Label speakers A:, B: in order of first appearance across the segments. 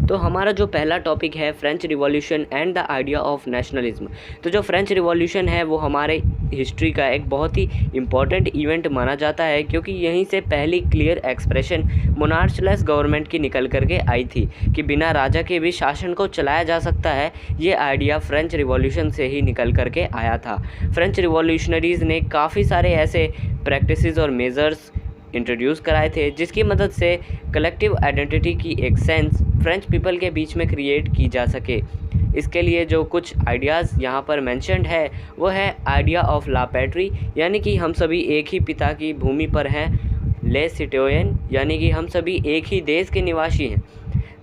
A: तो हमारा जो पहला टॉपिक है French revolution and the idea of nationalism. तो जो फ्रेंच रिवॉल्यूशन है वो हमारे हिस्ट्री का एक बहुत ही इम्पॉर्टेंट इवेंट माना जाता है, क्योंकि यहीं से पहली क्लियर एक्सप्रेशन मोनार्चलेस गवर्नमेंट की निकल करके आई थी कि बिना राजा के भी शासन को चलाया जा सकता है। ये आइडिया फ्रेंच रिवॉल्यूशन से ही निकल करके आया था। फ्रेंच रिवॉल्यूशनरीज़ ने काफ़ी सारे ऐसे प्रैक्टिसेस और मेजर्स इंट्रोड्यूस कराए थे जिसकी मदद से कलेक्टिव आइडेंटिटी की एक सेंस फ्रेंच पीपल के बीच में क्रिएट की जा सके। इसके लिए जो कुछ आइडियाज़ यहाँ पर मेंशन्ड है वो है आइडिया ऑफ ला पैट्री, यानी कि हम सभी एक ही पिता की भूमि पर हैं। ले सिटोयन, यानी कि हम सभी एक ही देश के निवासी हैं।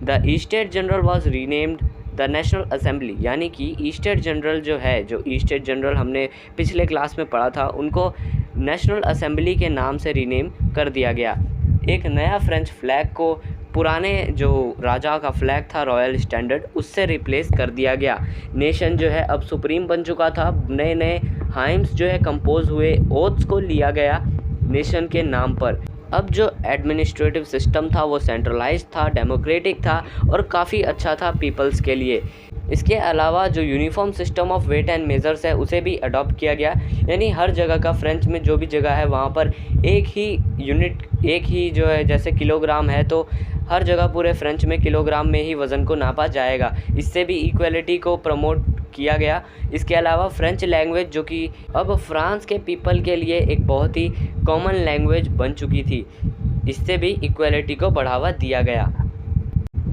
A: The estate general was renamed the national assembly, यानी कि ईस्टेट जनरल जो ईस्टेट जनरल हमने पिछले क्लास में पढ़ा था उनको नेशनल असेंबली के नाम से रीनेम कर दिया गया। एक नया फ्रेंच फ्लैग को पुराने जो राजा का फ्लैग था रॉयल स्टैंडर्ड उससे रिप्लेस कर दिया गया। नेशन जो है अब सुप्रीम बन चुका था। नए नए हाइम्स जो है कंपोज हुए, ओथ्स को लिया गया नेशन के नाम पर। अब जो एडमिनिस्ट्रेटिव सिस्टम था वो सेंट्रलाइज्ड था, डेमोक्रेटिक था और काफ़ी अच्छा था पीपल्स के लिए। इसके अलावा जो uniform system of weight and measures है उसे भी अडॉप्ट किया गया, यानी हर जगह का फ्रेंच में जो भी जगह है वहाँ पर एक ही यूनिट, एक ही जो है जैसे किलोग्राम है तो हर जगह पूरे फ्रेंच में किलोग्राम में ही वज़न को नापा जाएगा। इससे भी इक्वलिटी को प्रमोट किया गया। इसके अलावा फ्रेंच लैंग्वेज जो कि अब फ्रांस के पीपल के लिए एक बहुत ही कॉमन लैंग्वेज बन चुकी थी, इससे भी इक्वलिटी को बढ़ावा दिया गया।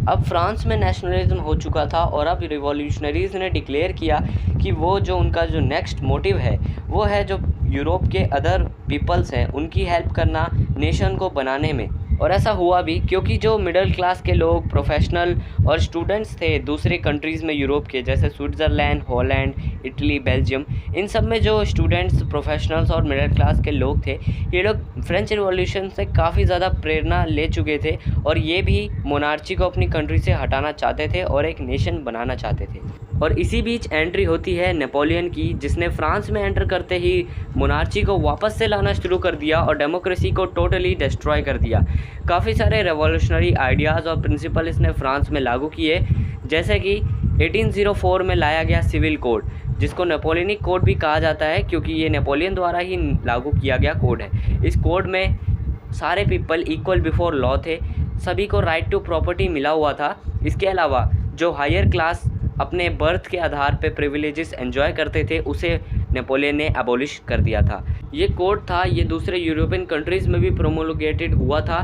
A: अब फ्रांस में नेशनलिज्म हो चुका था और अब रिवॉल्यूशनरीज़ ने डिक्लेयर किया कि वो जो उनका जो नेक्स्ट मोटिव है वो है जो यूरोप के अदर पीपल्स हैं उनकी हेल्प करना नेशन को बनाने में। और ऐसा हुआ भी, क्योंकि जो मिडिल क्लास के लोग, प्रोफेशनल और स्टूडेंट्स थे दूसरे कंट्रीज़ में यूरोप के, जैसे स्विट्ज़रलैंड, हॉलैंड, इटली, बेल्जियम, इन सब में जो स्टूडेंट्स, प्रोफेशनल्स और मिडिल क्लास के लोग थे, ये लोग फ्रेंच रिवॉल्यूशन से काफ़ी ज़्यादा प्रेरणा ले चुके थे और ये भी मोनार्ची को अपनी कंट्री से हटाना चाहते थे और एक नेशन बनाना चाहते थे। और इसी बीच एंट्री होती है नेपोलियन की, जिसने फ्रांस में एंटर करते ही मोनार्ची को वापस से लाना शुरू कर दिया और डेमोक्रेसी को टोटली डिस्ट्रॉय कर दिया। काफ़ी सारे रेवोल्यूशनरी आइडियाज़ और प्रिंसिपल इसने फ्रांस में लागू किए, जैसे कि 1804 में लाया गया सिविल कोड, जिसको नेपोलियनिक कोड भी कहा जाता है क्योंकि ये नेपोलियन द्वारा ही लागू किया गया कोड है। इस कोड में सारे पीपल इक्वल बिफोर लॉ थे, सभी को राइट टू प्रॉपर्टी मिला हुआ था। इसके अलावा जो हायर क्लास अपने बर्थ के आधार पे प्रिविलेजेस एंजॉय करते थे उसे नेपोलियन ने एबॉलिश कर दिया था। ये कोड था, ये दूसरे यूरोपियन कंट्रीज़ में भी प्रोमोलगेटेड हुआ था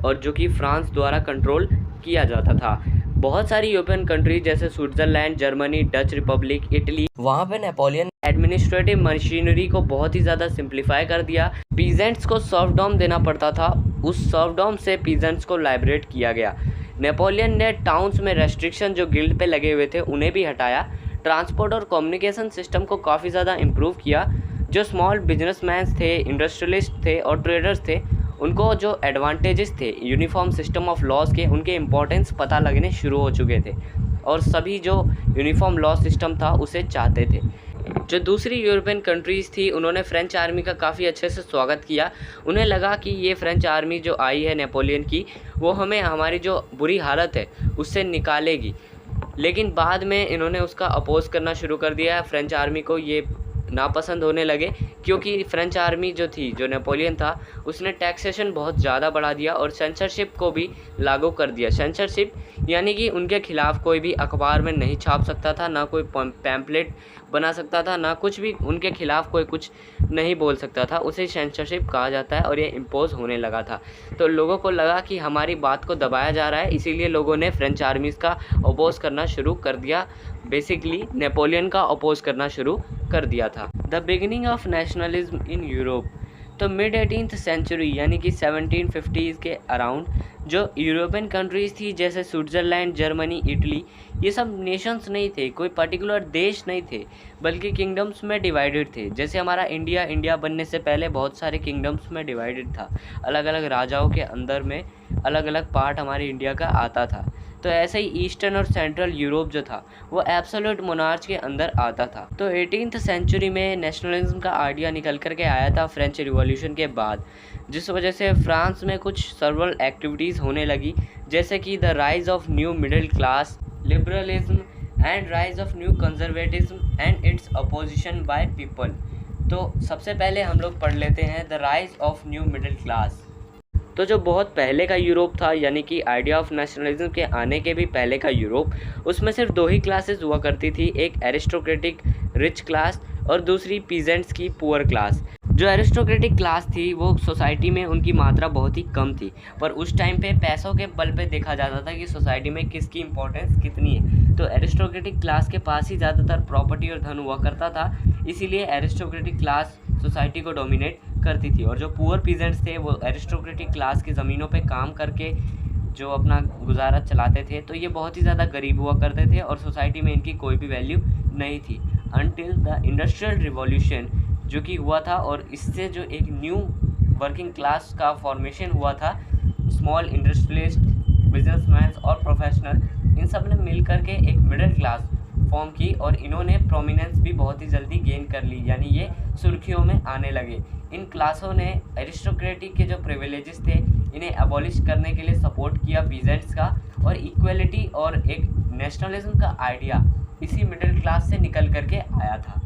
A: और जो कि फ्रांस द्वारा कंट्रोल किया जाता था। बहुत सारी यूरोपियन कंट्रीज जैसे Switzerland, Germany, Dutch Republic, Italy, वहाँ पे नेपोलियन एडमिनिस्ट्रेटिव मशीनरी को बहुत ही ज़्यादा सिंप्लीफाई कर दिया। पीजेंट्स को सर्वडॉम देना पड़ता था, उस सर्वडॉम से पीजेंट्स को लाइब्रेट किया गया। नेपोलियन ने टाउन्स में रेस्ट्रिक्शन जो गिल्ड पे लगे हुए थे उन्हें भी हटाया। ट्रांसपोर्ट और कम्युनिकेशन सिस्टम को काफ़ी ज़्यादा इम्प्रूव किया। जो स्मॉल बिजनेसमैन थे, इंडस्ट्रियलिस्ट थे और ट्रेडर्स थे, उनको जो एडवांटेजेस थे यूनिफॉर्म सिस्टम ऑफ लॉज के, उनके इम्पोर्टेंस पता लगने शुरू हो चुके थे और सभी जो यूनिफॉर्म लॉ सिस्टम था उसे चाहते थे। जो दूसरी यूरोपियन कंट्रीज़ थी उन्होंने फ्रेंच आर्मी का काफ़ी अच्छे से स्वागत किया। उन्हें लगा कि ये फ्रेंच आर्मी जो आई है नेपोलियन की, वो हमें हमारी जो बुरी हालत है उससे निकालेगी। लेकिन बाद में इन्होंने उसका अपोज़ करना शुरू कर दिया। फ्रेंच आर्मी को ये नापसंद होने लगे क्योंकि फ्रेंच आर्मी जो थी, जो नेपोलियन था, उसने टैक्सेशन बहुत ज़्यादा बढ़ा दिया और सेंसरशिप को भी लागू कर दिया। सेंसरशिप यानी कि उनके खिलाफ़ कोई भी अखबार में नहीं छाप सकता था, ना कोई पैम्पलेट बना सकता था, ना कुछ भी उनके खिलाफ़ कोई कुछ नहीं बोल सकता था। उसे सेंसरशिप कहा जाता है और ये इम्पोज होने लगा था। तो लोगों को लगा कि हमारी बात को दबाया जा रहा है, इसीलिए लोगों ने फ्रेंच आर्मीज़ का अपोज़ करना शुरू कर दिया। बेसिकली नेपोलियन का अपोज़ करना शुरू कर दिया था। The beginning of nationalism in Europe. तो मिड 18th सेंचुरी यानी कि 1750s के अराउंड जो यूरोपियन कंट्रीज़ थी जैसे स्विट्ज़रलैंड, जर्मनी, इटली, ये सब नेशंस नहीं थे, कोई पर्टिकुलर देश नहीं थे, बल्कि किंगडम्स में डिवाइडेड थे। जैसे हमारा इंडिया बनने से पहले बहुत सारे किंगडम्स में डिवाइडेड था, अलग अलग राजाओं के अंदर में अलग अलग पार्ट हमारे इंडिया का आता था। तो ऐसे ही ईस्टर्न और सेंट्रल यूरोप जो था वो एब्सोल्यूट मोनार्च के अंदर आता था। तो 18th सेंचुरी में नेशनलिज्म का आइडिया निकल करके आया था फ्रेंच रिवॉल्यूशन के बाद, जिस वजह से फ्रांस में कुछ सर्वल एक्टिविटीज़ होने लगी, जैसे कि the rise of new middle class, liberalism and rise of new conservatism and it's opposition by people. तो सबसे पहले हम लोग पढ़ लेते हैं the rise of new middle class. तो जो बहुत पहले का यूरोप था, यानी कि आइडिया ऑफ नेशनलिज्म के आने के भी पहले का यूरोप, उसमें सिर्फ दो ही क्लासेस हुआ करती थी, एक एरिस्टोक्रेटिक रिच क्लास और दूसरी पीजेंट्स की पुअर क्लास। जो एरिस्टोक्रेटिक क्लास थी वो सोसाइटी में उनकी मात्रा बहुत ही कम थी, पर उस टाइम पे पैसों के बल पे देखा जाता था कि सोसाइटी में किसकी इंपॉर्टेंस कितनी है। तो एरिस्टोक्रेटिक क्लास के पास ही ज़्यादातर प्रॉपर्टी और धन हुआ करता था, इसीलिए एरिस्टोक्रेटिक क्लास सोसाइटी को डोमिनेट करती थी। और जो पुअर पीजेंट्स थे वो एरिस्टोक्रेटिक क्लास की ज़मीनों पे काम करके जो अपना गुजारा चलाते थे, तो ये बहुत ही ज़्यादा गरीब हुआ करते थे और सोसाइटी में इनकी कोई भी वैल्यू नहीं थी अनटिल द इंडस्ट्रियल रिवॉल्यूशन जो कि हुआ था। और इससे जो एक न्यू वर्किंग क्लास का फॉर्मेशन हुआ था, स्मॉल इंडस्ट्रियलिस्ट, बिजनेसमैन और प्रोफेशनल, इन सब ने मिल करके एक मिडिल क्लास फॉर्म की और इन्होंने प्रोमिनेंस भी बहुत ही जल्दी गेन कर ली, यानी ये सुर्खियों में आने लगे। इन क्लासों ने एरिस्टोक्रेटिक के जो प्रिविलेजेस थे इन्हें अबॉलिश करने के लिए सपोर्ट किया पीजेंट्स का, और इक्वलिटी और एक नेशनलिज्म का आइडिया इसी मिडिल क्लास से निकल करके आया था।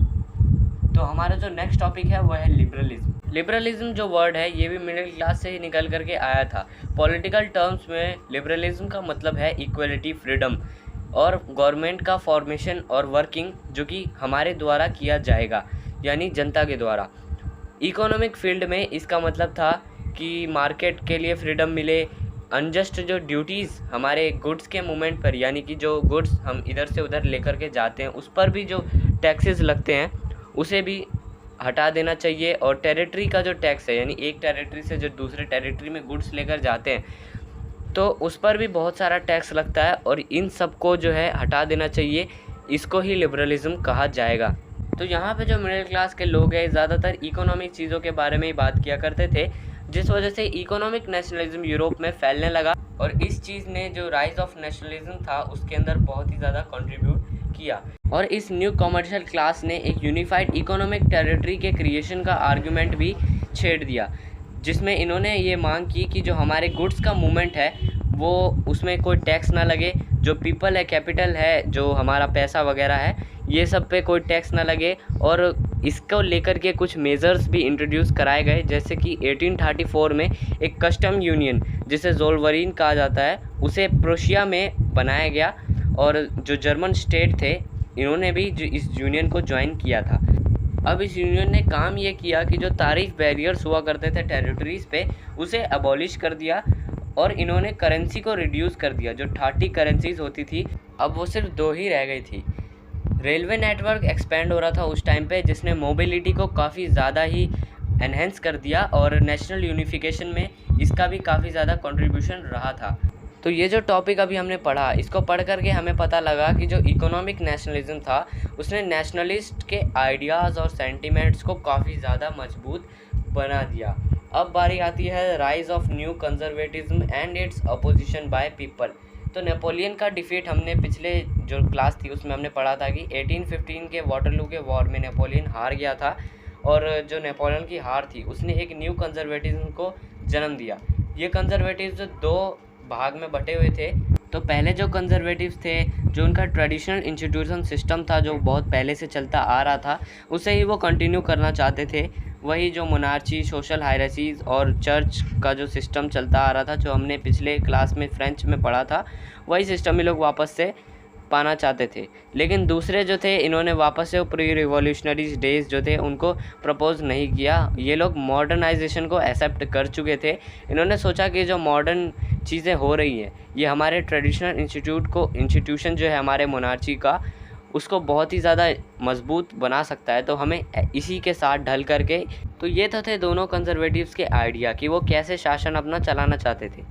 A: तो हमारा जो नेक्स्ट टॉपिक है वो है लिबरलिज्म। लिबरलिज्म जो वर्ड है ये भी मिडिल क्लास से ही निकल करके आया था। पॉलिटिकल टर्म्स में लिबरलिज्म का मतलब है इक्वलिटी, फ्रीडम और गवर्नमेंट का फॉर्मेशन और वर्किंग जो कि हमारे द्वारा किया जाएगा, यानी जनता के द्वारा। इकोनॉमिक फील्ड में इसका मतलब था कि मार्केट के लिए फ्रीडम मिले, अनजस्ट जो ड्यूटीज़ हमारे गुड्स के मूवमेंट पर, यानी कि जो गुड्स हम इधर से उधर लेकर के जाते हैं उस पर भी जो टैक्सेस लगते हैं उसे भी हटा देना चाहिए। और टेरिटरी का जो टैक्स है, यानी एक टेरिटरी से जो दूसरे टेरिटरी में गुड्स लेकर जाते हैं तो उस पर भी बहुत सारा टैक्स लगता है और इन सब को जो है हटा देना चाहिए। इसको ही लिबरलिज्म कहा जाएगा। तो यहाँ पे जो मिडिल क्लास के लोग हैं ज़्यादातर इकोनॉमिक चीज़ों के बारे में ही बात किया करते थे, जिस वजह से इकोनॉमिक नेशनलिज्म यूरोप में फैलने लगा और इस चीज़ ने जो राइज ऑफ नेशनलिज्म था उसके अंदर बहुत ही ज़्यादा कंट्रीब्यूट किया। और इस न्यू कमर्शियल क्लास ने एक यूनिफाइड इकोनॉमिक टेरिटरी के क्रिएशन का आर्गूमेंट भी छेड़ दिया, जिसमें इन्होंने ये मांग की कि जो हमारे गुड्स का मूवमेंट है वो उसमें कोई टैक्स ना लगे, जो पीपल है, कैपिटल है, जो हमारा पैसा वगैरह है, ये सब पे कोई टैक्स ना लगे। और इसको लेकर के कुछ मेजर्स भी इंट्रोड्यूस कराए गए, जैसे कि 1834 में एक कस्टम यूनियन जिसे ज़ोल्वरीन कहा जाता है उसे प्रोशिया में बनाया गया। और जो जर्मन स्टेट थे इन्होंने भी जो इस यूनियन को ज्वाइन किया था। अब इस यूनियन ने काम ये किया कि जो तारीफ बैरियर्स हुआ करते थे टेरिटरीज़ पे उसे अबॉलिश कर दिया और इन्होंने करेंसी को रिड्यूस कर दिया। जो 30 करेंसीज होती थी अब वो सिर्फ 2 ही रह गई थी। रेलवे नेटवर्क एक्सपेंड हो रहा था उस टाइम पे, जिसने मोबिलिटी को काफ़ी ज़्यादा ही एनहेंस कर दिया और नेशनल यूनिफिकेशन में इसका भी काफ़ी ज़्यादा कंट्रीब्यूशन रहा था। तो ये जो टॉपिक अभी हमने पढ़ा, इसको पढ़ करके हमें पता लगा कि जो इकोनॉमिक नेशनलिज्म था उसने नेशनलिस्ट के आइडियाज़ और सेंटिमेंट्स को काफ़ी ज़्यादा मजबूत बना दिया। अब बारी आती है rise of new conservatism and it's opposition by people. तो नेपोलियन का डिफीट हमने पिछले जो क्लास थी उसमें हमने पढ़ा था कि 1815 के वाटरलू के वॉर में नेपोलियन हार गया था और जो नेपोलियन की हार थी उसने एक न्यू कंजर्वेटिज्म को जन्म दिया। ये कंजर्वेटिव्स 2 भाग में बटे हुए थे। तो पहले जो कंजर्वेटिव्स थे, जो उनका ट्रेडिशनल इंस्टीट्यूशन सिस्टम था जो बहुत पहले से चलता आ रहा था उसे ही वो कंटिन्यू करना चाहते थे। वही जो मोनार्ची, सोशल हायरार्कीज और चर्च का जो सिस्टम चलता आ रहा था, जो हमने पिछले क्लास में फ्रेंच में पढ़ा था, वही सिस्टम ये लोग वापस से पाना चाहते थे। लेकिन दूसरे जो थे इन्होंने वापस से प्री रिवॉल्यूशनरी डेज जो थे उनको प्रपोज नहीं किया। ये लोग मॉडर्नाइजेशन को एक्सेप्ट कर चुके थे। इन्होंने सोचा कि जो मॉडर्न चीज़ें हो रही हैं ये हमारे ट्रेडिशनल इंस्टीट्यूशन जो है हमारे मोनार्ची का, उसको बहुत ही ज़्यादा मजबूत बना सकता है, तो हमें इसी के साथ ढल करके। तो ये तो थे दोनों कंजर्वेटिव्स के आइडिया कि वो कैसे शासन अपना चलाना चाहते थे।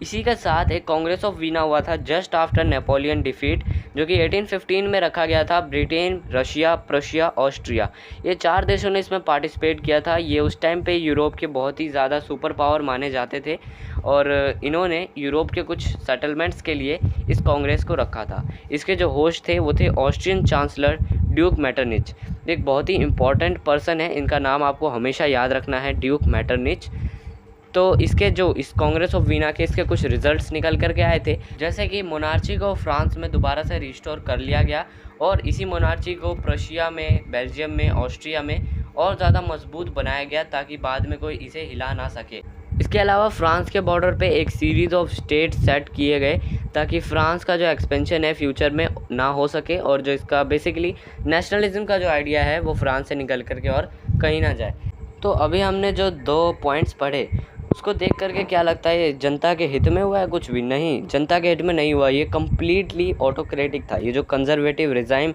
A: इसी के साथ एक कांग्रेस ऑफ वीना हुआ था जस्ट आफ्टर नेपोलियन डिफीट, जो कि 1815 में रखा गया था। ब्रिटेन, रशिया, प्रशिया, ऑस्ट्रिया, ये 4 देशों ने इसमें पार्टिसिपेट किया था। ये उस टाइम पे यूरोप के बहुत ही ज़्यादा सुपर पावर माने जाते थे और इन्होंने यूरोप के कुछ सेटलमेंट्स के लिए इस कांग्रेस को रखा था। इसके जो होस्ट थे वो थे ऑस्ट्रियन चांसलर ड्यूक मैटरनिच। एक बहुत ही इंपॉर्टेंट पर्सन है, इनका नाम आपको हमेशा याद रखना है, ड्यूक मैटरनिच। तो इसके जो इस कांग्रेस ऑफ वीना के इसके कुछ रिजल्ट्स निकल करके आए थे, जैसे कि मोनार्ची को फ्रांस में दोबारा से रिस्टोर कर लिया गया और इसी मोनार्ची को प्रशिया में, बेल्जियम में, ऑस्ट्रिया में और ज़्यादा मजबूत बनाया गया ताकि बाद में कोई इसे हिला ना सके। इसके अलावा फ्रांस के बॉर्डर पे एक सीरीज़ ऑफ स्टेट सेट किए गए ताकि फ्रांस का जो एक्सपेंशन है फ्यूचर में ना हो सके और जो इसका बेसिकली नेशनलिज्म का जो आइडिया है वो फ्रांस से निकल करके और कहीं ना जाए। तो अभी हमने जो 2 पॉइंट्स पढ़े उसको देख करके क्या लगता है, ये जनता के हित में हुआ है? कुछ भी नहीं, जनता के हित में नहीं हुआ। ये कम्प्लीटली ऑटोक्रेटिक था। ये जो कंजर्वेटिव रिजाइम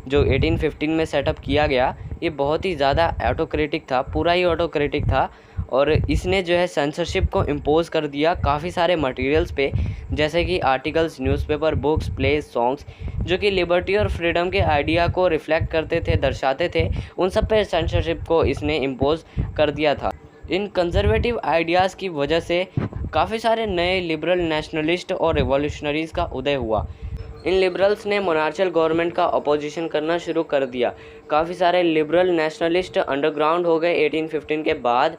A: जो 1815 में सेटअप किया गया, ये बहुत ही ज़्यादा ऑटोक्रेटिक था, पूरा ही ऑटोक्रेटिक था। और इसने जो है सेंसरशिप को इम्पोज कर दिया काफ़ी सारे मटेरियल्स पे, जैसे कि articles, newspaper, books, plays, songs, जो कि लिबर्टी और फ्रीडम के आइडिया को रिफ्लेक्ट करते थे, दर्शाते थे, उन सब पे सेंसरशिप को इसने इम्पोज कर दिया था। इन कंजर्वेटिव आइडियाज़ की वजह से काफ़ी सारे नए लिबरल, नेशनलिस्ट और रिवॉल्यूशनरीज़ का उदय हुआ। इन लिबरल्स ने मोनार्शियल गवर्नमेंट का अपोजिशन करना शुरू कर दिया। काफ़ी सारे लिबरल नेशनलिस्ट अंडरग्राउंड हो गए 1815 के बाद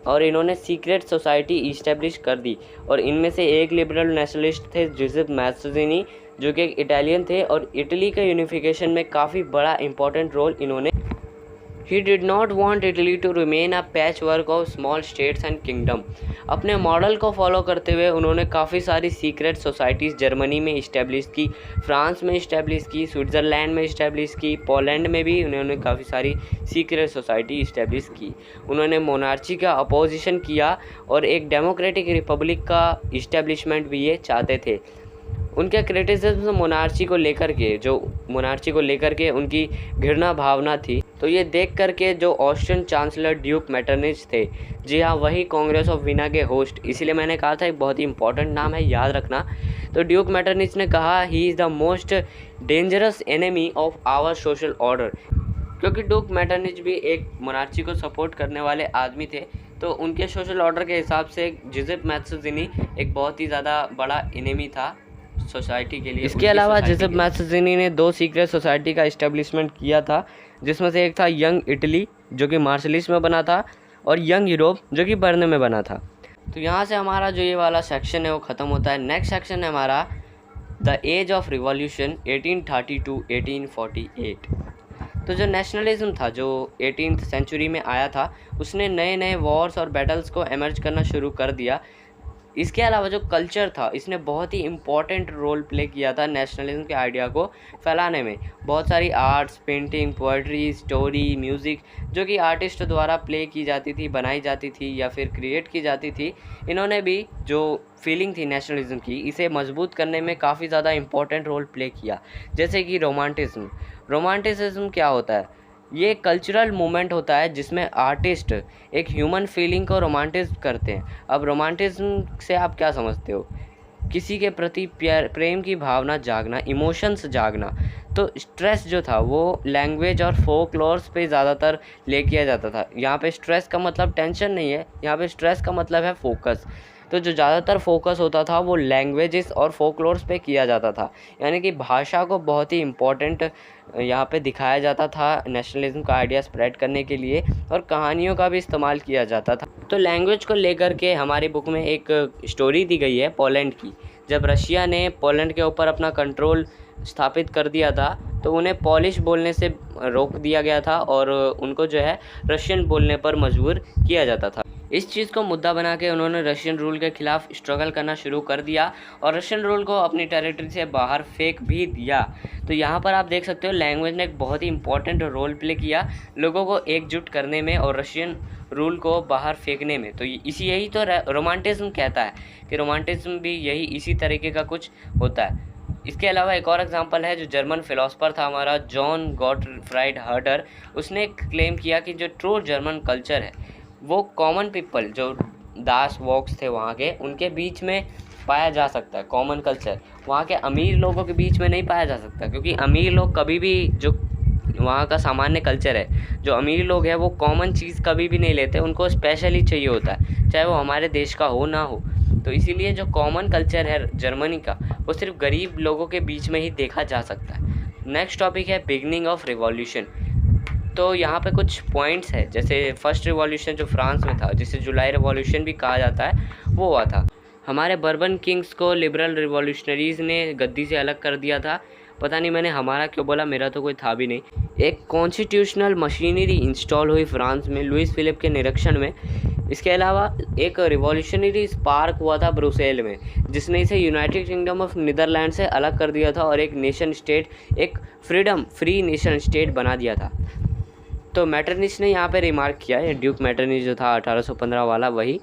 A: और इन्होंने सीक्रेट सोसाइटी इस्टेब्लिश कर दी। और इनमें से एक लिबरल नेशनलिस्ट थे जोसेफ मैज़ोनी, जो कि एक इटालियन थे और इटली के यूनिफिकेशन में काफ़ी बड़ा इंपॉर्टेंट रोल इन्होंने। He did not want Italy to remain a patchwork of small states and kingdom। अपने मॉडल को फॉलो करते हुए उन्होंने काफ़ी सारी सीक्रेट सोसाइटीज़ जर्मनी में इस्टेब्लिश की, फ्रांस में इस्टेब्लिश की, स्विट्ज़रलैंड में इस्टेब्लिश की, पोलैंड में भी उन्होंने काफ़ी सारी सीक्रेट सोसाइटी इस्टेब्लिश की। उन्होंने मोनार्ची का अपोजिशन किया और एक डेमोक्रेटिक रिपब्लिक का इस्टेब्लिशमेंट भी ये चाहते थे। उनके क्रिटिसिज्म मोनार्ची को लेकर के उनकी घृणा भावना थी। तो ये देख करके जो ऑस्ट्रियन चांसलर ड्यूक मैटरनिच थे, जी हाँ, वही कांग्रेस ऑफ वीना के होस्ट, इसीलिए मैंने कहा था एक बहुत ही इंपॉर्टेंट नाम है, याद रखना। तो ड्यूक मैटरनिच ने कहा he is the most dangerous enemy of our social order, क्योंकि ड्यूक मैटरनिच भी एक मोनार्ची को सपोर्ट करने वाले आदमी थे। तो उनके सोशल ऑर्डर के हिसाब से जोसेफ मैज़ोनी एक बहुत ही ज़्यादा बड़ा एनिमी था सोसाइटी के लिए। इसके अलावा जोसेफ मैज़ोनी ने 2 सीक्रेट सोसाइटी का इस्टेब्लिशमेंट किया था, जिसमें से एक था यंग इटली जो कि मार्शलिस में बना था और यंग यूरोप जो कि बर्न में बना था। तो यहाँ से हमारा जो ये वाला सेक्शन है वो ख़त्म होता है। नेक्स्ट सेक्शन है हमारा the age of revolution 1830 to 1848। तो जो नेशनलिज्म था जो 18th सेंचुरी में आया था, उसने नए नए वॉर्स और बैटल्स को एमर्ज करना शुरू कर दिया। इसके अलावा जो कल्चर था, इसने बहुत ही इम्पॉर्टेंट रोल प्ले किया था नेशनलिज्म के आइडिया को फैलाने में। बहुत सारी arts, painting, poetry, story, music जो कि आर्टिस्ट द्वारा प्ले की जाती थी, बनाई जाती थी या फिर क्रिएट की जाती थी, इन्होंने भी जो फीलिंग थी नेशनलिज्म की, इसे मजबूत करने में काफ़ी ज़्यादा इम्पॉर्टेंट रोल प्ले किया। जैसे कि रोमांटिसिज्म क्या होता है? ये कल्चरल मूवमेंट होता है जिसमें आर्टिस्ट एक ह्यूमन फीलिंग को रोमांटिज करते हैं। अब रोमांटिज्म से आप क्या समझते हो? किसी के प्रति प्रेम की भावना जागना, इमोशंस जागना। तो स्ट्रेस जो था वो लैंग्वेज और फोकलोर्स पे ज़्यादातर ले किया जाता था। यहाँ पे स्ट्रेस का मतलब टेंशन नहीं है, यहाँ पे स्ट्रेस का मतलब है फोकस। तो जो ज़्यादातर फोकस होता था वो लैंग्वेजेस और फोकलोर्स पे किया जाता था, यानी कि भाषा को बहुत ही इम्पोर्टेंट यहाँ पे दिखाया जाता था नेशनलिज्म का आइडिया स्प्रेड करने के लिए, और कहानियों का भी इस्तेमाल किया जाता था। तो लैंग्वेज को लेकर के हमारी बुक में एक स्टोरी दी गई है पोलैंड की। जब रशिया ने पोलैंड के ऊपर अपना कंट्रोल स्थापित कर दिया था तो उन्हें पॉलिश बोलने से रोक दिया गया था और उनको जो है रशियन बोलने पर मजबूर किया जाता था। इस चीज़ को मुद्दा बना के उन्होंने रशियन रूल के खिलाफ स्ट्रगल करना शुरू कर दिया और रशियन रूल को अपनी टेरिटरी से बाहर फेंक भी दिया। तो यहाँ पर आप देख सकते हो लैंग्वेज ने एक बहुत ही इंपॉर्टेंट रोल प्ले किया लोगों को एकजुट करने में और रशियन रूल को बाहर फेंकने में। तो यही तो रोमांटिज्म कहता है कि रोमांटिज्म भी यही इसी तरीके का कुछ होता है। इसके अलावा एक और एग्जांपल है, जो जर्मन फिलोसोफर था हमारा जॉन गॉटफ्राइड हर्डर, उसने क्लेम किया कि जो ट्रू जर्मन कल्चर है वो कॉमन पीपल जो दास वॉक्स थे वहाँ के, उनके बीच में पाया जा सकता है, कॉमन कल्चर वहाँ के अमीर लोगों के बीच में नहीं पाया जा सकता, क्योंकि अमीर लोग कभी भी जो वहाँ का सामान्य कल्चर है, जो अमीर लोग हैं वो कॉमन चीज़ कभी भी नहीं लेते, उनको स्पेशली चाहिए होता है, चाहे वो हमारे देश का हो ना हो। तो इसीलिए जो कॉमन कल्चर है जर्मनी का, वो सिर्फ गरीब लोगों के बीच में ही देखा जा सकता है। नेक्स्ट टॉपिक है बिगनिंग ऑफ रिवॉल्यूशन। तो यहाँ पे कुछ पॉइंट्स है, जैसे फर्स्ट रिवॉल्यूशन जो फ्रांस में था, जिसे जुलाई रिवॉल्यूशन भी कहा जाता है, वो हुआ था। हमारे बर्बन किंग्स को लिबरल रिवॉल्यूशनरीज़ ने गद्दी से अलग कर दिया था। पता नहीं मैंने हमारा क्यों बोला, मेरा तो कोई था भी नहीं। एक कॉन्स्टिट्यूशनल मशीनरी इंस्टॉल हुई फ्रांस में लुइस फिलिप के निरीक्षण में। इसके अलावा एक रिवॉल्यूशनरी स्पार्क हुआ था ब्रुसेल में, जिसने इसे यूनाइटेड किंगडम ऑफ नीदरलैंड से अलग कर दिया था और एक नेशन स्टेट, एक फ्री नेशन स्टेट बना दिया था। तो मैटरनिच ने यहाँ पे रिमार्क किया है, ड्यूक मैटरनिच जो था 1815 वाला, वही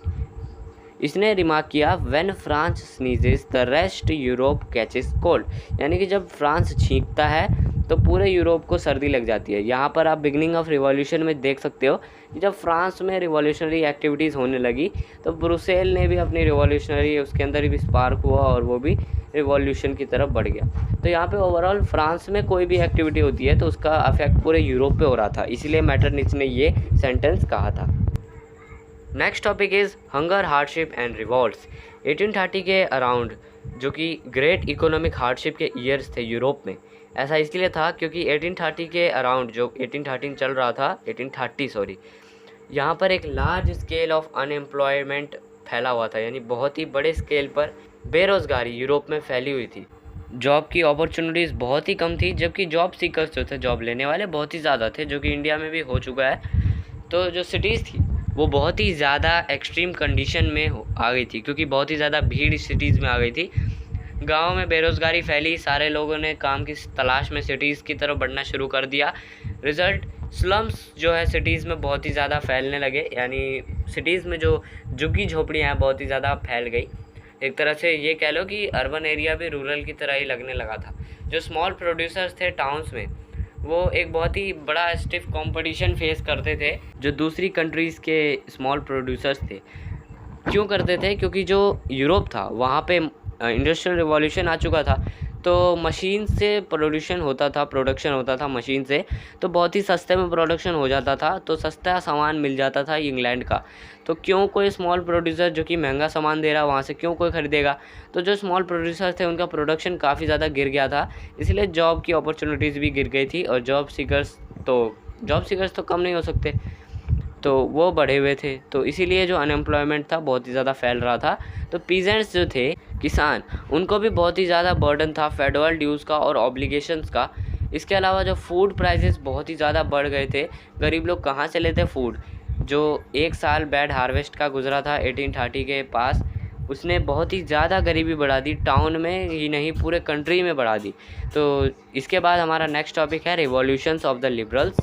A: इसने रिमार्क किया, when France sneezes the rest Europe catches cold, यानी कि जब फ्रांस छींकता है तो पूरे यूरोप को सर्दी लग जाती है। यहाँ पर आप बिगनिंग ऑफ रिवॉल्यूशन में देख सकते हो कि जब फ्रांस में रिवॉल्यूशनरी एक्टिविटीज़ होने लगी तो ब्रुसेल ने भी अपनी रिवॉल्यूशनरी, उसके अंदर भी स्पार्क हुआ और वो भी रिवॉल्यूशन की तरफ बढ़ गया। तो यहाँ पे ओवरऑल फ्रांस में कोई भी एक्टिविटी होती है तो उसका इफेक्ट पूरे यूरोप पे हो रहा था, इसीलिए मैटरनिच ने ये सेंटेंस कहा था। Next topic is hunger, hardship and revolts. 1830 के अराउंड, जो कि ग्रेट इकोनॉमिक हार्डशिप के ईयर्स थे यूरोप में। ऐसा इसलिए था क्योंकि 1830 के अराउंड, जो 1813 चल रहा था, 1830 सॉरी, यहाँ पर एक लार्ज स्केल ऑफ अनएम्प्लॉयमेंट फैला हुआ था, यानी बहुत ही बड़े स्केल पर बेरोज़गारी यूरोप में फैली हुई थी। जॉब की अपॉर्चुनिटीज़ बहुत ही कम थी, जबकि जॉब सीकर्स जो थे, जॉब लेने वाले बहुत ही ज़्यादा थे, जो कि इंडिया में भी हो चुका है। तो जो सिटीज़ थी वो बहुत ही ज़्यादा एक्सट्रीम कंडीशन में आ गई थी, क्योंकि बहुत ही ज़्यादा भीड़ सिटीज़ में आ गई थी। गाँव में बेरोज़गारी फैली, सारे लोगों ने काम की तलाश में सिटीज़ की तरफ बढ़ना शुरू कर दिया। रिज़ल्ट, स्लम्स जो है सिटीज़ में बहुत ही ज़्यादा फैलने लगे, यानी सिटीज़ में जो झुग्गी झोपड़ियाँ हैं बहुत ही ज़्यादा फैल गई। एक तरह से ये कह लो कि अर्बन एरिया भी रूरल की तरह ही लगने लगा था। जो स्मॉल प्रोड्यूसर्स थे टाउन्स में, वो एक बहुत ही बड़ा स्टिफ कंपटीशन फेस करते थे जो दूसरी कंट्रीज़ के स्मॉल प्रोड्यूसर्स थे। क्यों करते थे? क्योंकि जो यूरोप था वहाँ पे इंडस्ट्रियल रिवॉल्यूशन आ चुका था, तो मशीन से प्रोडक्शन होता था मशीन से, तो बहुत ही सस्ते में प्रोडक्शन हो जाता था, तो सस्ता सामान मिल जाता था इंग्लैंड का। तो क्यों कोई स्मॉल प्रोड्यूसर जो कि महंगा सामान दे रहा है वहाँ से क्यों कोई ख़रीदेगा? तो जो स्मॉल प्रोड्यूसर थे उनका प्रोडक्शन काफ़ी ज़्यादा गिर गया था, इसलिए जॉब की अपॉर्चुनिटीज़ भी गिर गई थी। और जॉब सीकर्स तो कम नहीं हो सकते, तो वो बढ़े हुए थे, तो इसीलिए जो अनएम्प्लॉयमेंट था बहुत ही ज़्यादा फैल रहा था। तो पीजेंट्स जो थे, किसान, उनको भी बहुत ही ज़्यादा बर्डन था फेडरल ड्यूज़ का और ऑब्लिगेशंस का। इसके अलावा जो फूड प्राइसेस बहुत ही ज़्यादा बढ़ गए थे, गरीब लोग कहाँ से लेते फूड? जो एक साल बैड हार्वेस्ट का गुजरा था 1830 के पास, उसने बहुत ही ज़्यादा गरीबी बढ़ा दी, टाउन में ही नहीं पूरे कंट्री में बढ़ा दी। तो इसके बाद हमारा नेक्स्ट टॉपिक है रिवॉल्यूशंस ऑफ द लिबरल्स।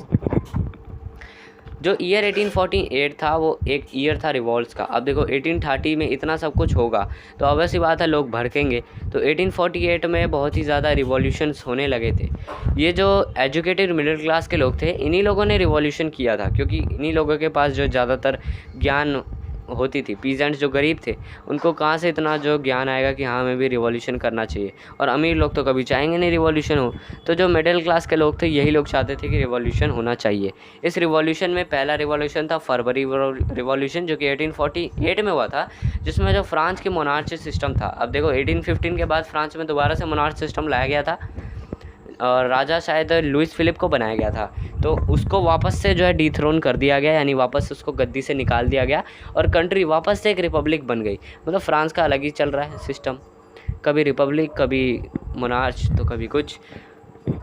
A: जो ईयर 1848 था वो एक ईयर था रिवॉल्ट्स का। अब देखो 1830 में इतना सब कुछ होगा तो ऑब्वियसली बात है लोग भड़केंगे, तो 1848 में बहुत ही ज़्यादा रिवॉल्यूशंस होने लगे थे। ये जो एजुकेटेड मिडिल क्लास के लोग थे, इन्हीं लोगों ने रिवॉल्यूशन किया था, क्योंकि इन्हीं लोगों के पास जो ज़्यादातर ज्ञान होती थी। पीजेंट्स जो गरीब थे उनको कहाँ से इतना जो ज्ञान आएगा कि हाँ हमें भी रिवॉल्यूशन करना चाहिए, और अमीर लोग तो कभी चाहेंगे नहीं रिवॉल्यूशन हो। तो जो मिडिल क्लास के लोग थे यही लोग चाहते थे कि रिवॉल्यूशन होना चाहिए। इस रिवॉल्यूशन में पहला रिवॉल्यूशन था फरवरी रिवॉल्यूशन, जो कि 1848 में हुआ था, जिसमें जो फ्रांस की मोनार्ची सिस्टम था। अब देखो 1815 के बाद फ्रांस में दोबारा से मोनार्च सिस्टम लाया गया था और राजा शायद लुइस फिलिप को बनाया गया था, तो उसको वापस से जो है डिथ्रोन कर दिया गया, यानी वापस उसको गद्दी से निकाल दिया गया और कंट्री वापस से एक रिपब्लिक बन गई। मतलब फ्रांस का अलग ही चल रहा है सिस्टम, कभी रिपब्लिक, कभी मोनार्च, तो कभी कुछ।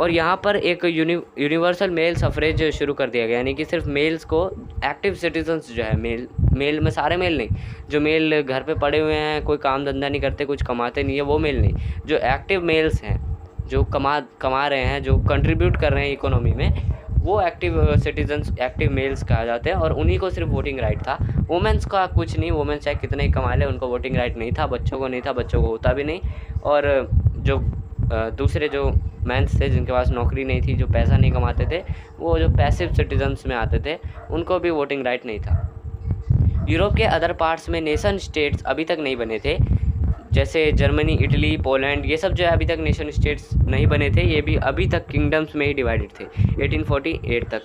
A: और यहाँ पर एक यूनिवर्सल मेल सफरेज शुरू कर दिया गया, यानी कि सिर्फ मेल्स को, एक्टिव सिटीजन्स जो है, मेल में सारे मेल नहीं, जो मेल घर पे पड़े हुए हैं, कोई काम धंधा नहीं करते, कुछ कमाते नहीं है, वो मेल नहीं, जो एक्टिव मेल्स हैं, जो कमा रहे हैं, जो कंट्रीब्यूट कर रहे हैं इकोनॉमी में, वो एक्टिव सिटीजन्स, एक्टिव मेल्स कहा जाते हैं, और उन्हीं को सिर्फ वोटिंग राइट था। वुमेंस का कुछ नहीं, वुमेंस चाहे कितने ही कमा ले, उनको वोटिंग राइट नहीं था, बच्चों को नहीं था, बच्चों को होता भी नहीं। और जो दूसरे जो मैंस थे जिनके पास नौकरी नहीं थी, जो पैसा नहीं कमाते थे, वो जो पैसिव सिटीजन्स में आते थे, उनको भी वोटिंग राइट नहीं था। यूरोप के अदर पार्ट्स में नेशन स्टेट्स अभी तक नहीं बने थे, जैसे जर्मनी, इटली, पोलैंड, ये सब जो है अभी तक नेशन स्टेट्स नहीं बने थे, ये भी अभी तक किंगडम्स में ही डिवाइडेड थे 1848 तक।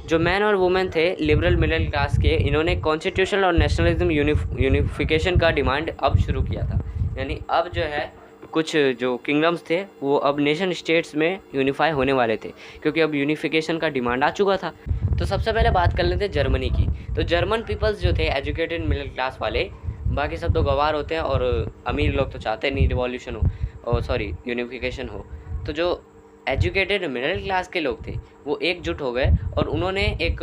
A: जो मैन और वुमेन थे लिबरल मिडिल क्लास के, इन्होंने कॉन्स्टिट्यूशन और नेशनलिज्म यूनिफिकेशन का डिमांड अब शुरू किया था। यानी अब जो है कुछ जो किंगडम्स थे वो अब नेशन स्टेट्स में यूनिफाई होने वाले थे, क्योंकि अब यूनिफिकेशन का डिमांड आ चुका था। तो सबसे पहले बात कर लेते हैं जर्मनी की। तो जर्मन पीपल्स जो थे एजुकेटेड मिडिल क्लास वाले, बाकी सब तो गवार होते हैं और अमीर लोग तो चाहते नहीं रिवॉल्यूशन हो, और सॉरी यूनिफिकेशन हो। तो जो एजुकेटेड मिडिल क्लास के लोग थे वो एकजुट हो गए और उन्होंने एक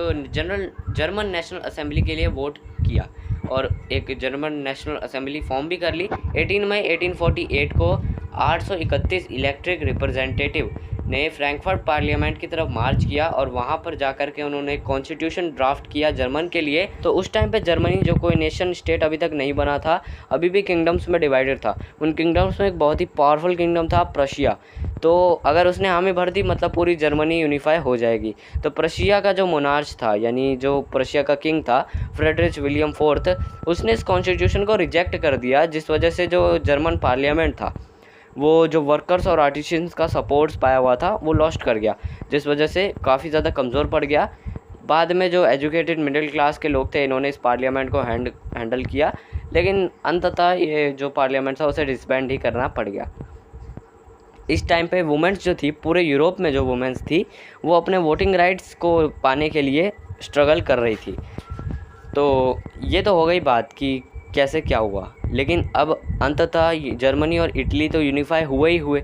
A: जर्मन नेशनल असेंबली के लिए वोट किया और एक जर्मन नेशनल असेंबली फॉर्म भी कर ली। 18 मई 1848 को 831 इलेक्ट्रिक रिप्रेजेंटेटिव ने फ्रैंकफर्ट पार्लियामेंट की तरफ मार्च किया और वहाँ पर जाकर के उन्होंने कॉन्स्टिट्यूशन ड्राफ्ट किया जर्मन के लिए। तो उस टाइम पे जर्मनी जो कोई नेशन स्टेट अभी तक नहीं बना था, अभी भी किंगडम्स में डिवाइडेड था। उन किंगडम्स में एक बहुत ही पावरफुल किंगडम था प्रशिया। तो अगर उसने हामी भर दी मतलब पूरी जर्मनी यूनिफाई हो जाएगी। तो प्रशिया का जो मोनार्च था, यानी जो प्रशिया का किंग था फ्रेडरिच विलियम फोर्थ, उसने इस कॉन्स्टिट्यूशन को रिजेक्ट कर दिया, जिस वजह से जो जर्मन पार्लियामेंट था वो जो वर्कर्स और आर्टिशियंस का सपोर्ट्स पाया हुआ था वो लॉस्ट कर गया, जिस वजह से काफ़ी ज़्यादा कमज़ोर पड़ गया। बाद में जो एजुकेटेड मिडिल क्लास के लोग थे इन्होंने इस पार्लियामेंट को हैंडल किया, लेकिन अंततः ये जो पार्लियामेंट था उसे डिसबैंड ही करना पड़ गया। इस टाइम पे वुमेन्स जो थी, पूरे यूरोप में जो वुमेन्स थी वो अपने वोटिंग राइट्स को पाने के लिए स्ट्रगल कर रही थी। तो ये तो हो गई बात कि कैसे क्या हुआ, लेकिन अब अंततः जर्मनी और इटली तो यूनिफाई हुए ही हुए।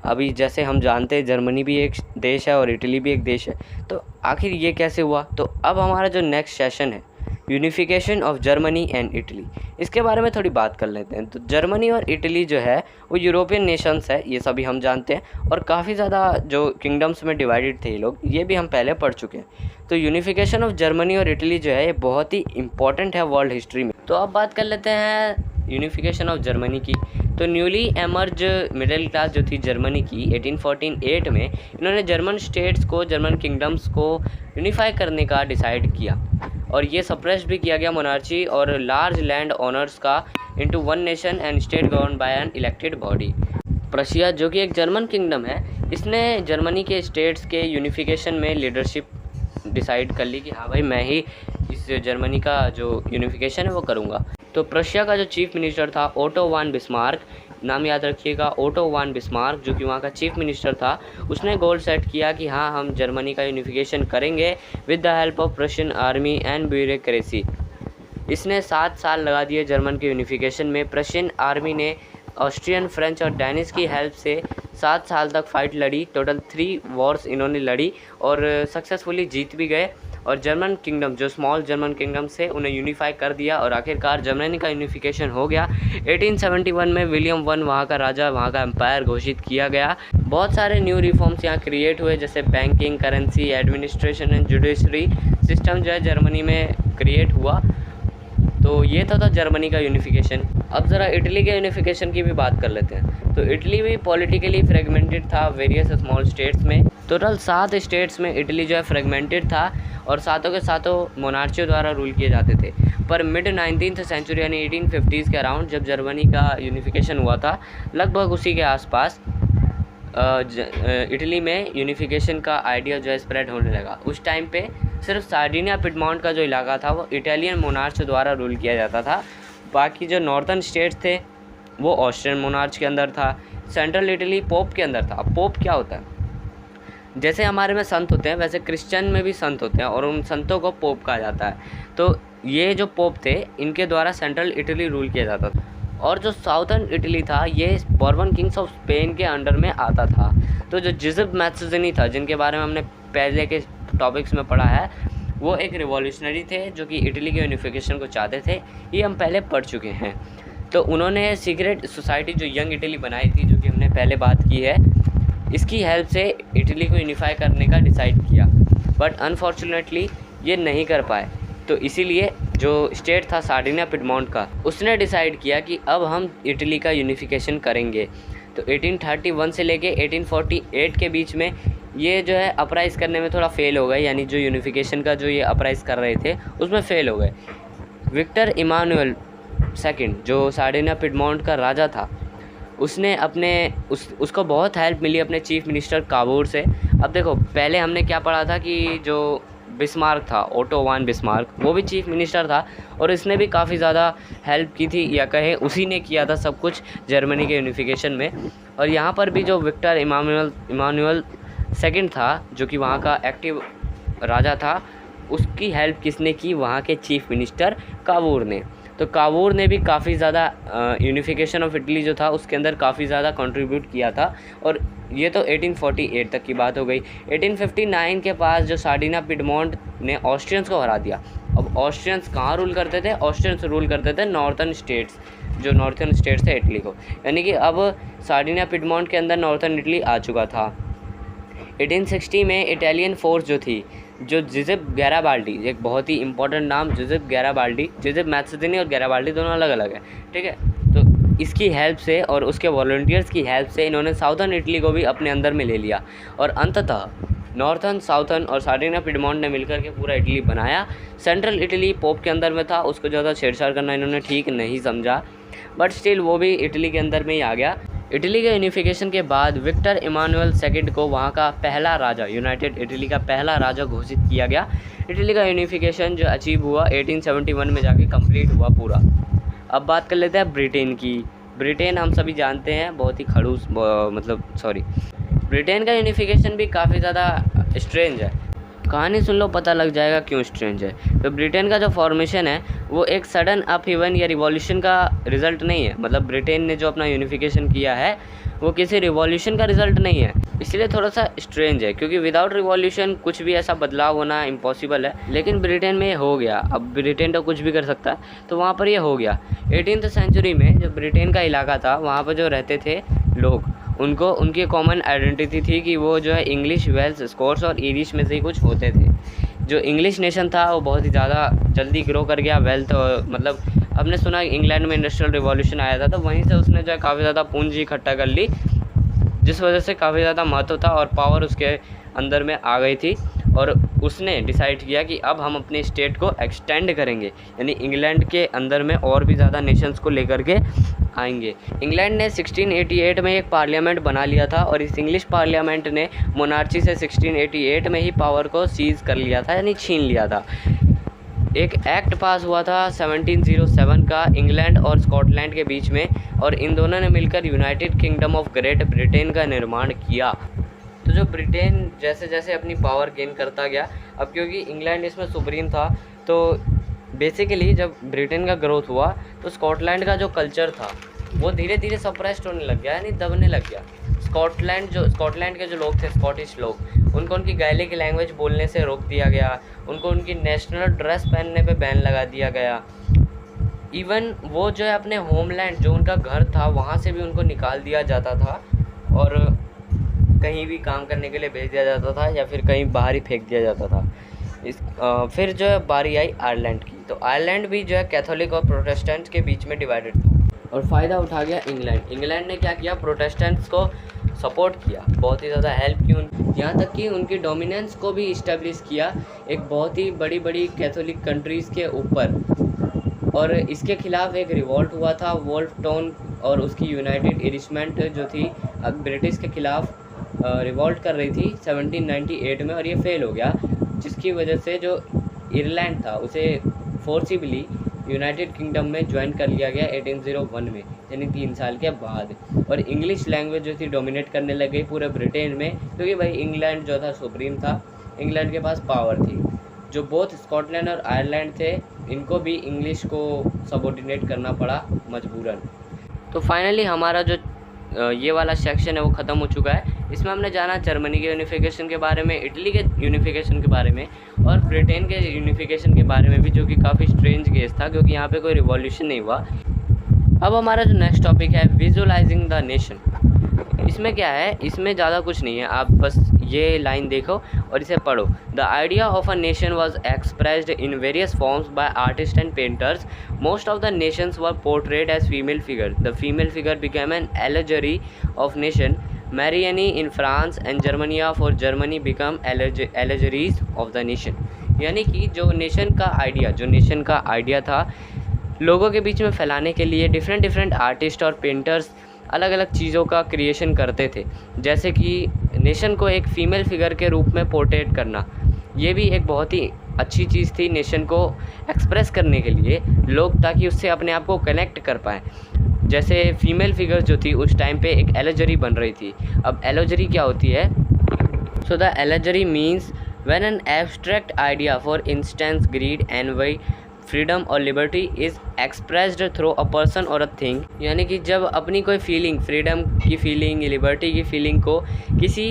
A: अभी जैसे हम जानते हैं जर्मनी भी एक देश है और इटली भी एक देश है, तो आखिर ये कैसे हुआ। तो अब हमारा जो नेक्स्ट सेशन है unification of Germany and Italy, इसके बारे में थोड़ी बात कर लेते हैं। तो जर्मनी और इटली जो है वो यूरोपियन नेशंस है, ये सभी हम जानते हैं, और काफ़ी ज़्यादा जो किंगडम्स में डिवाइडेड थे ये लोग, ये भी हम पहले पढ़ चुके हैं। तो यूनिफिकेशन ऑफ जर्मनी और इटली जो है ये बहुत ही इंपॉर्टेंट है वर्ल्ड हिस्ट्री में। तो अब बात कर लेते हैं यूनिफिकेशन ऑफ जर्मनी की। तो न्यूली एमर्ज मिडिल क्लास जो थी जर्मनी की 1848 में, इन्होंने जर्मन स्टेट्स को, जर्मन किंगडम्स को यूनिफाई करने का डिसाइड किया और ये सप्रेस भी किया गया मोनार्ची और लार्ज लैंड ओनर्स का into one nation and state govern by an elected body. Prussia जो कि एक जर्मन किंगडम है, इसने जर्मनी के स्टेट्स के यूनिफिकेशन में लीडरशिप डिसाइड कर ली कि हाँ भाई मैं ही इस जर्मनी का जो यूनिफिकेशन है वो करूँगा। तो प्रशिया का जो चीफ मिनिस्टर था ओटो वान बिस्मार्क, नाम याद रखिएगा, ओटो वान बिस्मार्क, जो कि वहाँ का चीफ मिनिस्टर था, उसने गोल सेट किया कि हाँ हम जर्मनी का यूनिफिकेशन करेंगे with the help of Prussian army and bureaucracy. इसने 7 साल लगा दिए जर्मन के यूनिफिकेशन में। प्रशियन आर्मी ने ऑस्ट्रियन, फ्रेंच और डेनिश की हेल्प से 7 साल तक फाइट लड़ी। टोटल 3 वॉर्स इन्होंने लड़ी और सक्सेसफुली जीत भी गए और जर्मन किंगडम, जो स्मॉल जर्मन किंगडम्स थे, उन्हें यूनिफाई कर दिया और आखिरकार जर्मनी का यूनिफिकेशन हो गया। 1871 में विलियम वन वहाँ का राजा, वहाँ का एम्पायर घोषित किया गया। बहुत सारे न्यू रिफॉर्म्स यहाँ क्रिएट हुए, जैसे banking, currency, administration and judiciary system जो है जर्मनी में क्रिएट हुआ। तो ये था जर्मनी का यूनिफिकेशन। अब ज़रा इटली के यूनिफिकेशन की भी बात कर लेते हैं। तो इटली भी पॉलिटिकली फ्रेगमेंटेड था वेरियस स्मॉल स्टेट्स में। टोटल 7 स्टेट्स में इटली जो है फ्रेगमेंटेड था और सातों के सातों मोनार्चियों द्वारा रूल किए जाते थे। पर मिड 19th सेंचुरी यानी 1850s के अराउंड जब जर्मनी का यूनिफिकेशन हुआ था, लगभग उसी के आसपास इटली में यूनिफिकेशन का आइडिया जो है स्प्रेड होने लगा। उस टाइम पे सिर्फ सार्डिनिया पिडमॉन्ट का जो इलाका था वो इटालियन मोनार्च द्वारा रूल किया जाता था। बाकी जो नॉर्थन स्टेट्स थे वो ऑस्ट्रियन मोनार्च के अंदर था। सेंट्रल इटली पोप के अंदर था। पोप क्या होता है? जैसे हमारे में संत होते हैं वैसे क्रिश्चियन में भी संत होते हैं और उन संतों को पोप कहा जाता है। तो ये जो पोप थे इनके द्वारा सेंट्रल इटली रूल किया जाता था। और जो साउथर्न इटली था ये बॉर्बन किंग्स ऑफ स्पेन के अंडर में आता था। तो जो जिज़ब मैथ्सनी था, जिनके बारे में हमने पहले के टॉपिक्स में पढ़ा है, वो एक रिवॉल्यूशनरी थे जो कि इटली के यूनिफिकेशन को चाहते थे। ये हम पहले पढ़ चुके हैं। तो उन्होंने सीक्रेट सोसाइटी जो यंग इटली बनाई थी, जो कि हमने पहले बात की है, इसकी हेल्प से इटली को यूनिफाई करने का डिसाइड किया। बट अनफॉर्चुनेटली ये नहीं कर पाए। तो इसीलिए जो स्टेट था सार्डिनिया पिडमॉन्ट का, उसने डिसाइड किया कि अब हम इटली का यूनिफिकेशन करेंगे। तो 1831 से लेके 1848 के बीच में ये जो है अपराइज करने में थोड़ा फेल हो गए, यानी जो यूनिफिकेशन का जो ये अपराइज कर रहे थे उसमें फेल हो गए। विक्टर इमानुएल सेकंड जो सार्डिनिया पिडमोंट का राजा था, उसने उसको बहुत हेल्प मिली अपने चीफ मिनिस्टर कावूर से। अब देखो, पहले हमने क्या पढ़ा था कि जो बिस्मार्क था, ओटो वान बिस्मार्क, वो भी चीफ मिनिस्टर था और इसने भी काफ़ी ज़्यादा हेल्प की थी, या कहे उसी ने किया था सब कुछ जर्मनी के यूनिफिकेशन में। और यहाँ पर भी जो विक्टर इमानुएल सेकंड था, जो कि वहाँ का एक्टिव राजा था, उसकी हेल्प किसने की? वहाँ के चीफ मिनिस्टर कावूर ने। तो कावूर ने भी काफ़ी ज़्यादा यूनिफिकेशन ऑफ इटली जो था उसके अंदर काफ़ी ज़्यादा कंट्रीब्यूट किया था। और ये तो 1848 तक की बात हो गई। 1859 के पास जो सार्डिनिया पिडमोंट ने ऑस्ट्रियंस को हरा दिया। अब ऑस्ट्रियंस कहाँ रूल करते थे? ऑस्ट्रियंस रूल करते थे नॉर्थर्न स्टेट्स, जो नॉर्थर्न स्टेट्स थे इटली को, यानी कि अब सार्डिनिया पिडमोंट के अंदर नॉर्थर्न इटली आ चुका था। 1860 में इटालियन फोर्स जो थी, जो जिज़ेप गैराबाल्डी, एक बहुत ही इंपॉर्टेंट नाम, जिज़ेप गैराबाल्डी, जिज़ेप मैत्सोदिनी और गैराबाल्डी दोनों अलग अलग है, ठीक है। तो इसकी हेल्प से और उसके वॉलंटियर्स की हेल्प से इन्होंने साउथर्न इटली को भी अपने अंदर में ले लिया और अंततः नॉर्थर्न, साउथर्न और सार्डिनिया पिडमोंट ने मिलकर के पूरा इटली बनाया। सेंट्रल इटली पोप के अंदर में था, उसको ज़्यादा छेड़छाड़ करना इन्होंने ठीक नहीं समझा, बट स्टिल वो भी इटली के अंदर में ही आ गया। इटली के यूनिफिकेशन के बाद विक्टर इमानुएल सेकंड को वहाँ का पहला राजा, यूनाइटेड इटली का पहला राजा घोषित किया गया। इटली का यूनिफिकेशन जो अचीव हुआ 1871 में जाके कंप्लीट हुआ पूरा। अब बात कर लेते हैं ब्रिटेन की। ब्रिटेन हम सभी जानते हैं बहुत ही खड़ूस, ब्रिटेन का यूनिफिकेशन भी काफ़ी ज़्यादा स्ट्रेंज है। कहानी सुन लो, पता लग जाएगा क्यों स्ट्रेंज है। तो ब्रिटेन का जो फॉर्मेशन है वो एक सडन अपहीवन या रिवॉल्यूशन का रिज़ल्ट नहीं है। मतलब ब्रिटेन ने जो अपना यूनिफिकेशन किया है वो किसी रिवॉल्यूशन का रिज़ल्ट नहीं है, इसलिए थोड़ा सा स्ट्रेंज है, क्योंकि विदाउट रिवॉल्यूशन कुछ भी ऐसा बदलाव होना इम्पॉसिबल है। लेकिन ब्रिटेन में हो गया। अब ब्रिटेन तो कुछ भी कर सकता है, तो वहाँ पर ये हो गया। 18th सेंचुरी में जब ब्रिटेन का इलाका था, वहाँ पर जो रहते थे लोग, उनको उनकी कॉमन आइडेंटिटी थी कि वो जो है इंग्लिश, वेल्स, स्कॉट्स और ईरिश में से ही कुछ होते थे। जो इंग्लिश नेशन था वो बहुत ही ज़्यादा जल्दी ग्रो कर गया। वेल्थ, मतलब हमने सुना इंग्लैंड में इंडस्ट्रियल रिवॉल्यूशन आया था, तो वहीं से उसने जो है काफ़ी ज़्यादा पूंजी इकट्ठा कर ली, जिस वजह से काफ़ी ज़्यादा महत्व था और पावर उसके अंदर में आ गई थी। और उसने डिसाइड किया कि अब हम अपने स्टेट को एक्सटेंड करेंगे, यानी इंग्लैंड के अंदर में और भी ज़्यादा नेशंस को लेकर के आएंगे। इंग्लैंड ने 1688 में एक पार्लियामेंट बना लिया था और इस इंग्लिश पार्लियामेंट ने मोनार्ची से 1688 में ही पावर को सीज़ कर लिया था, यानी छीन लिया था। एक एक्ट पास हुआ था 1707 का इंग्लैंड और स्कॉटलैंड के बीच में, और इन दोनों ने मिलकर United kingdom of great Britain का निर्माण किया। तो जो ब्रिटेन जैसे जैसे अपनी पावर गेन करता गया, अब क्योंकि इंग्लैंड इसमें सुप्रीम था, तो बेसिकली जब ब्रिटेन का ग्रोथ हुआ तो स्कॉटलैंड का जो कल्चर था वो धीरे धीरे सप्रेस्ड होने लग गया, यानी दबने लग गया। स्कॉटलैंड के जो लोग थे, स्कॉटिश लोग, उनको उनकी गायलिक लैंग्वेज बोलने से रोक दिया गया, उनको उनकी नेशनल ड्रेस पहनने पे बैन लगा दिया गया। इवन वो जो है अपने होमलैंड, जो उनका घर था, वहाँ से भी उनको निकाल दिया जाता था और कहीं भी काम करने के लिए भेज दिया जाता था या फिर कहीं बाहर ही फेंक दिया जाता था। फिर जो है बारी आई आयरलैंड की। तो आयरलैंड भी जो है कैथोलिक और प्रोटेस्टेंट्स के बीच में डिवाइडेड था और फ़ायदा उठा गया इंग्लैंड ने क्या किया, प्रोटेस्टेंट्स को सपोर्ट किया, बहुत ही ज़्यादा हेल्प की, यहाँ तक कि उनकी डोमिनेंस को भी इस्टेब्लिश किया एक बहुत ही बड़ी बड़ी कैथोलिक कंट्रीज़ के ऊपर। और इसके खिलाफ एक रिवॉल्ट हुआ था, वोल्फ टाउन, और उसकी यूनाइटेड इरिशमेंट जो थी अब ब्रिटिश के खिलाफ रिवॉल्ट कर रही थी 1798 में, और ये फेल हो गया, जिसकी वजह से जो आयरलैंड था उसे फोर्सिबली यूनाइटेड किंगडम में ज्वाइन कर लिया गया 1801 में, यानी 3 साल के बाद। और इंग्लिश लैंग्वेज जो थी डोमिनेट करने लग गई पूरे ब्रिटेन में, क्योंकि भाई इंग्लैंड जो था सुप्रीम था, इंग्लैंड के पास पावर थी। जो बोथ स्कॉटलैंड और आयरलैंड थे, इनको भी इंग्लिश को सबऑर्डिनेट करना पड़ा मजबूरन। तो फाइनली हमारा जो ये वाला सेक्शन है वो ख़त्म हो चुका है। इसमें हमने जाना जर्मनी के यूनिफिकेशन के बारे में, इटली के यूनिफिकेशन के बारे में और ब्रिटेन के यूनिफिकेशन के बारे में भी, जो कि काफ़ी स्ट्रेंज केस था क्योंकि यहाँ पे कोई रिवॉल्यूशन नहीं हुआ। अब हमारा जो नेक्स्ट टॉपिक है विजुअलाइजिंग द नेशन। इसमें क्या है, इसमें ज़्यादा कुछ नहीं है, आप बस ये लाइन देखो और इसे पढ़ो। The idea of a nation was expressed in various forms by artist and painters. Most of the nations were portrayed as female figure. The female figure became an allegory of nation. Marianne in France and Germania for Germany became allegories of the nation. यानी कि जो nation का idea था लोगों के बीच में फैलाने के लिए डिफरेंट आर्टिस्ट और पेंटर्स अलग अलग चीज़ों का क्रिएशन करते थे, जैसे कि नेशन को एक फ़ीमेल फिगर के रूप में पोर्ट्रेट करना। ये भी एक बहुत ही अच्छी चीज़ थी नेशन को एक्सप्रेस करने के लिए लोग, ताकि उससे अपने आप को कनेक्ट कर पाएँ। जैसे फीमेल फिगर जो थी उस टाइम पे एक एलेजरी बन रही थी। अब एलेजरी क्या होती है? So the allegory means when an abstract idea, for instance greed, envy, freedom और liberty is expressed through a person और अ थिंग, यानी कि जब अपनी कोई फीलिंग, फ्रीडम की फीलिंग, लिबर्टी की फीलिंग को किसी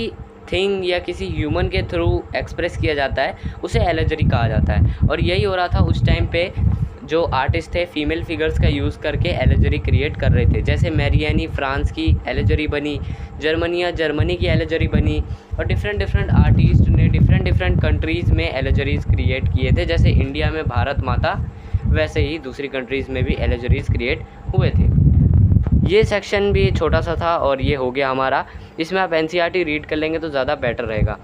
A: थिंग या किसी ह्यूमन के थ्रू एक्सप्रेस किया जाता है, उसे एलेजरी कहा जाता है। और यही हो रहा था उस टाइम पे। जो आर्टिस्ट थे फीमेल फिगर्स का यूज़ करके एलेजरी क्रिएट कर रहे थे। जैसे मैरियानी फ्रांस की एलेजरी बनी, जर्मनी की एलेजरी बनी, और डिफरेंट आर्टिस्ट ने डिफरेंट कंट्रीज़ में एलेजरीज क्रिएट किए थे। जैसे इंडिया में भारत माता, वैसे ही दूसरी कंट्रीज़ में भी एलेजरीज क्रिएट हुए थे। ये सेक्शन भी छोटा सा था और ये हो गया हमारा। इसमें आप एनसीईआरटी रीड कर लेंगे तो ज़्यादा बेटर रहेगा।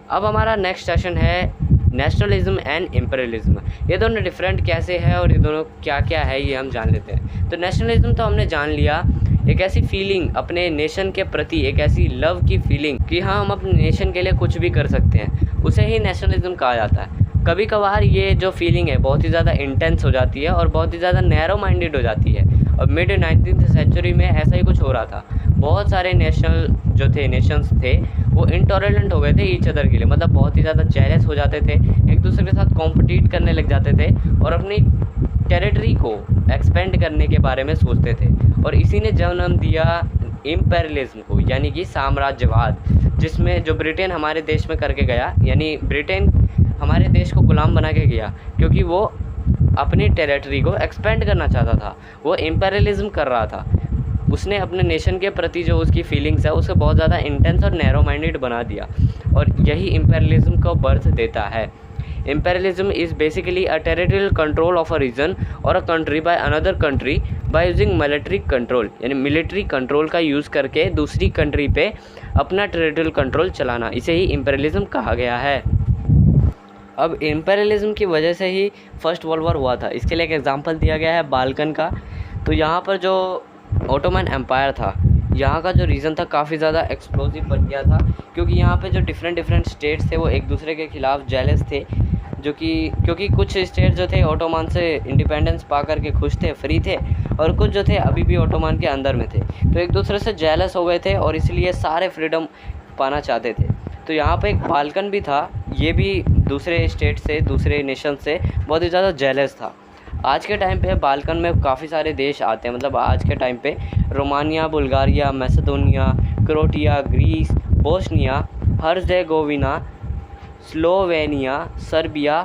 A: अब हमारा नेक्स्ट सेशन है नेशनलिज्म एंड इम्पीरियलिज्म। ये दोनों डिफरेंट कैसे है और ये दोनों क्या क्या है, ये हम जान लेते हैं। तो नेशनलिज्म तो हमने जान लिया, एक ऐसी फीलिंग अपने नेशन के प्रति, एक ऐसी लव की फीलिंग कि हाँ हम अपने नेशन के लिए कुछ भी कर सकते हैं, उसे ही नेशनलिज्म कहा जाता है। कभी कभार ये जो फीलिंग है बहुत ही ज़्यादा इंटेंस हो जाती है और बहुत ही ज़्यादा नैरो माइंडेड हो जाती है। और मिड 19th सेंचुरी में ऐसा ही कुछ हो रहा था। बहुत सारे नेशंस थे वो इंटॉलरेंट हो गए थे ईच अदर के लिए, मतलब बहुत ही ज़्यादा जेलस हो जाते थे, एक दूसरे के साथ कॉम्पिटिट करने लग जाते थे और अपनी टेरिटरी को एक्सपेंड करने के बारे में सोचते थे। और इसी ने जन्म दिया इम्पेरियलिज्म को, यानी कि साम्राज्यवाद, जिसमें जो ब्रिटेन हमारे देश में करके गया, यानी ब्रिटेन हमारे देश को गुलाम बना के गया क्योंकि वो अपनी टेरिटरी को एक्सपेंड करना चाहता था। वो इम्पेरियलिज्म कर रहा था। उसने अपने नेशन के प्रति जो उसकी फीलिंग्स है उसे बहुत ज़्यादा इंटेंस और नैरो माइंडेड बना दिया, और यही इम्पेरियलिज्म को बर्थ देता है। Imperialism is basically a territorial control of a region और a country by another country by using military control, यानी मिलिट्री कंट्रोल का यूज़ करके दूसरी कंट्री पे अपना टेरिटोरियल कंट्रोल चलाना, इसे ही इम्पेरियलिज्म कहा गया है। अब इम्पेरियलिज्म की वजह से ही फर्स्ट वर्ल्ड वॉर हुआ था। इसके लिए एक एग्जांपल दिया गया है बाल्कन का। तो यहाँ पर जो ओटोमन एम्पायर था, यहाँ का जो रीजन था काफ़ी ज़्यादा एक्सप्लोसिव बन गया था, क्योंकि यहाँ पे जो डिफरेंट स्टेट्स थे वो एक दूसरे के खिलाफ जेलस थे, जो कि क्योंकि कुछ स्टेट जो थे ओटोमन से इंडिपेंडेंस पा करके खुश थे, फ्री थे, और कुछ जो थे अभी भी ओटोमन के अंदर में थे, तो एक दूसरे से जेलस हो गए थे और इसलिए सारे फ्रीडम पाना चाहते थे। तो यहाँ पे एक बाल्कन भी था, ये भी दूसरे स्टेट से, दूसरे नेशन से बहुत ही ज़्यादा जेलस था। आज के टाइम पे बाल्कन में काफ़ी सारे देश आते हैं, मतलब आज के टाइम पे Romania, Bulgaria, Macedonia, Croatia, Greece, Bosnia, Herzegovina, Slovenia, Serbia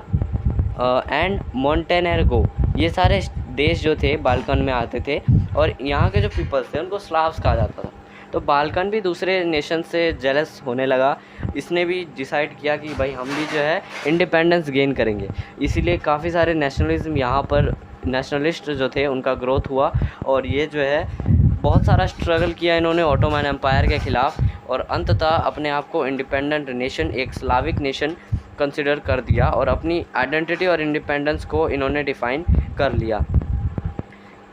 A: and Montenegro, ये सारे देश जो थे बाल्कन में आते थे, और यहाँ के जो पीपल्स थे उनको स्लाव्स कहा जाता था। तो बाल्कन भी दूसरे नेशन से जेलस होने लगा। इसने भी डिसाइड किया कि भाई हम भी जो है इंडिपेंडेंस गेन करेंगे, इसीलिए काफ़ी सारे नेशनलिज्म यहाँ पर, नेशनलिस्ट जो थे उनका ग्रोथ हुआ, और ये जो है बहुत सारा स्ट्रगल किया इन्होंने ओटोमन एम्पायर के ख़िलाफ़, और अंततः अपने आप को इंडिपेंडेंट नेशन, एक स्लाविक नेशन कंसिडर कर दिया, और अपनी आइडेंटिटी और इंडिपेंडेंस को इन्होंने डिफ़ाइन कर लिया।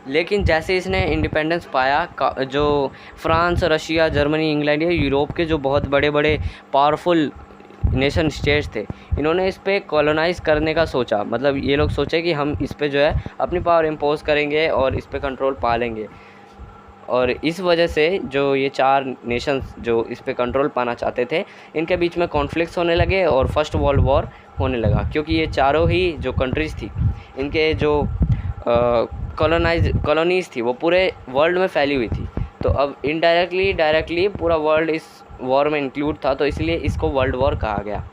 A: लेकिन जैसे इसने इंडिपेंडेंस पाया, जो फ्रांस, रशिया, जर्मनी, इंग्लैंड या यूरोप के जो बहुत बड़े बड़े पावरफुल नेशन स्टेट्स थे, इन्होंने इस पर कॉलोनाइज़ करने का सोचा। मतलब ये लोग सोचे कि हम इस पे जो है अपनी पावर इम्पोज करेंगे और इस पे कंट्रोल पा लेंगे, और इस वजह से जो ये चार नेशंस जो इस पे कंट्रोल पाना चाहते थे, इनके बीच में कॉन्फ्लिक्ट्स होने लगे और फर्स्ट वर्ल्ड वॉर होने लगा, क्योंकि ये चारों ही जो कंट्रीज़ थी, इनके जो कॉलोनीज़ थी वो पूरे वर्ल्ड में फैली हुई थी। तो अब इनडायरेक्टली डायरेक्टली पूरा वर्ल्ड इस वॉर में इंक्लूड था, तो इसलिए इसको वर्ल्ड वॉर कहा गया।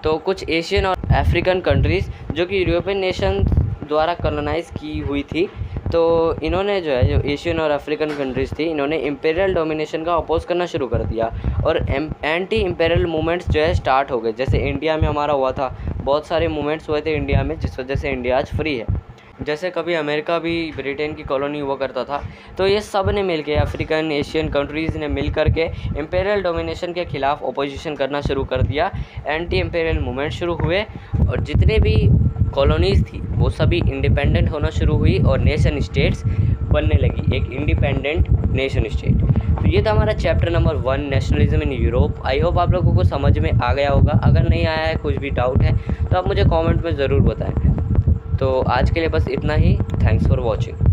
A: तो कुछ एशियन और अफ्रीकन कंट्रीज़ जो कि यूरोपियन नेशन द्वारा कॉलोनाइज़ की हुई थी, तो इन्होंने जो है, जो एशियन और अफ्रीकन कंट्रीज़ थी, इन्होंने इम्पेरियल डोमिनेशन का अपोज करना शुरू कर दिया, और एंटी इम्पेरियल मूवमेंट्स जो है स्टार्ट हो गए। जैसे इंडिया में हमारा हुआ था, बहुत सारे मूवमेंट्स हुए थे इंडिया में, जिस वजह से इंडिया आज फ्री है। जैसे कभी अमेरिका भी ब्रिटेन की कॉलोनी हुआ करता था, तो ये सब ने मिल के, अफ्रीकन, एशियन कंट्रीज़ ने मिल कर के इम्पेरियल डोमिनेशन के ख़िलाफ़ अपोजिशन करना शुरू कर दिया। एंटी इम्पेरियल मूवमेंट शुरू हुए, और जितने भी कॉलोनीज़ थी वो सभी इंडिपेंडेंट होना शुरू हुई और नेशन स्टेट्स बनने लगी, एक इंडिपेंडेंट नेशन स्टेट। तो ये था हमारा chapter number 1 nationalism in Europe. I hope आप लोगों को समझ में आ गया होगा। अगर नहीं आया है, कुछ भी डाउट है तो आप मुझे कमेंट में ज़रूर बताएं। तो आज के लिए बस इतना ही। Thanks for watching.